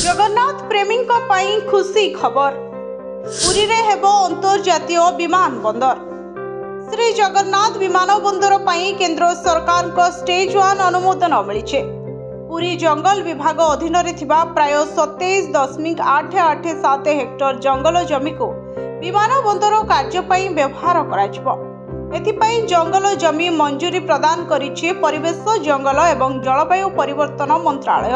जगन्नाथ प्रेमी खुशी खबर पुरी रे हेबो अंतर्जातीय विमान बंदर। श्री जगन्नाथ विमान बंदर पाई केंद्र सरकार को स्टेज 1 अनुमोदन मिली। पुरी जंगल विभाग अधीन रे थिबा प्राय 27.887 हेक्टर जंगल जमी को विमान बंदर कार्य पाई व्यवहार कराजिबो। एथिपाई जंगल जमी मंजूरी प्रदान करिछि परिवेश जंगल एवं जलवायु परिवर्तन मंत्रालय।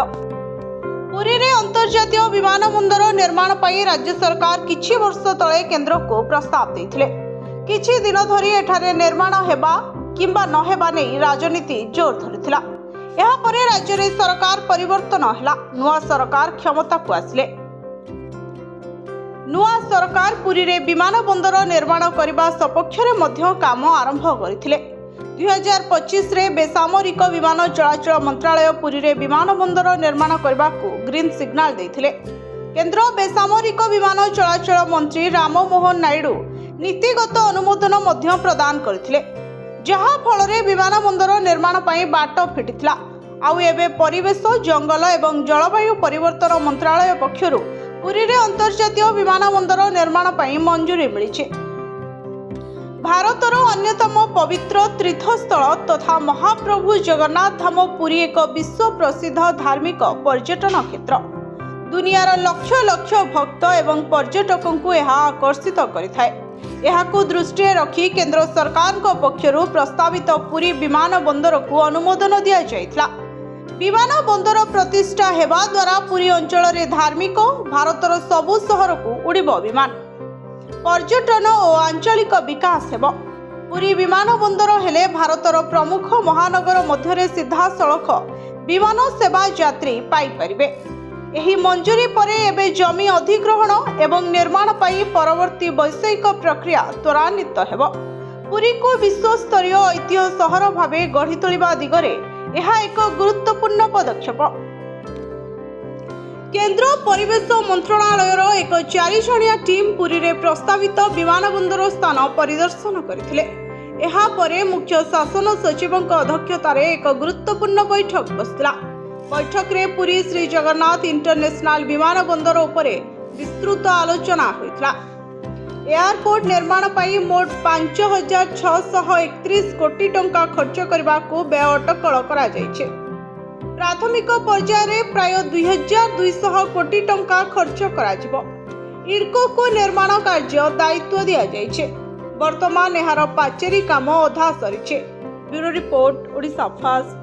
पुरी रे अंतर्जातीय विमान बंदर निर्माण पाई राज्य सरकार किछि वर्ष तले केंद्र को प्रस्ताव देथिले। किछि दिन धरी एठारे निर्माण हेबा किंबा न हेबा नै राजनीति जोर धरिथिला। एहा परे राज्य रे सरकार परिवर्तन हला। नुआ सरकार क्षमता को आसिले। नुआ सरकार पुरी रे विमान बंदर निर्माण करबा सपक्ष रे मध्य काम आरंभ करथिले। 2025 रे बेसामरिक विमान चलाचल मंत्रालय पुरी रे विमान बंदर निर्माण करबा को ग्रीन सिग्नल देथिले। केंद्र बेसामरिक विमान चलाचल मंत्री राम मोहन नायडू नीतिगत अनुमोदन मध्य प्रदान करथिले, जहा फल रे विमान बंदर निर्माण पई बाट फिटिथिला। आउ एबे परिवेश जंगल एवं जलवायु परिवर्तन मंत्रालय पक्षरु पुरी रे अंतर्जातीय विमान बंदर निर्माण पई मंजूरी मिलिछि। भारतर अन्यतम पवित्र तीर्थस्थल तथा महाप्रभु जगन्नाथ धाम पुरी एक विश्व प्रसिद्ध धार्मिक पर्यटन क्षेत्र। दुनियार लक्ष लक्ष भक्त एवं पर्यटकों को यह आकर्षित करिथाए। एहाकु दृष्टि रखी केंद्र सरकार को पक्षरु प्रस्तावित पुरी विमान बंदर को अनुमोदन दिया जायतिला। विमान बंदर प्रतिष्ठा हेबा द्वारा पुरी अंचल रे धार्मिक भारतर सबु सहर को उड़िबो विमान। पर्यटन और आंचलिक विकास हेबो। पुरी विमान बंदर हेले भारतर प्रमुख महानगर मध्य सीधा सड़क विमान सेवा यात्री पाई परिबे। एही मंजूरी परे एबे जमी अधिग्रहण एवं निर्माण पाई परवर्ती वैषयिक प्रक्रिया त्वरान्वित हेबो। पुरी को विश्व स्तरीय ऐतिह्य सहर भावे गढ़ी तोलिबा दिगरे एहा एक गुरुत्वपूर्ण पदक्षेप। केंद्र परिवेश मंत्रालयर एक 4 जणिया टीम पुरी रे प्रस्तावित विमान बंदर स्थान परिदर्शन करथिले। एहा परे मुख्य शासन सचिवक अध्यक्षतार एक गुरुत्वपूर्ण बैठक बसला। बैठक रे पुरी श्री जगन्नाथ इंटरनेशनल विमान बंदर उपरे विस्तृत आलोचना होइतला। एयरपोर्ट निर्माण पाई मोट 5631 कोटी टंका खर्च करबा को व्यय अटकल करा जायछे। प्राथमिक पर्याय रे प्राय 2200 कोटी टंका खर्च करा जिवो। इडको को निर्माण कार्य दायित्व दिया जायछे। वर्तमान एहार पाचेरी काम अधा सरिछे। Bureau report Odisha fast.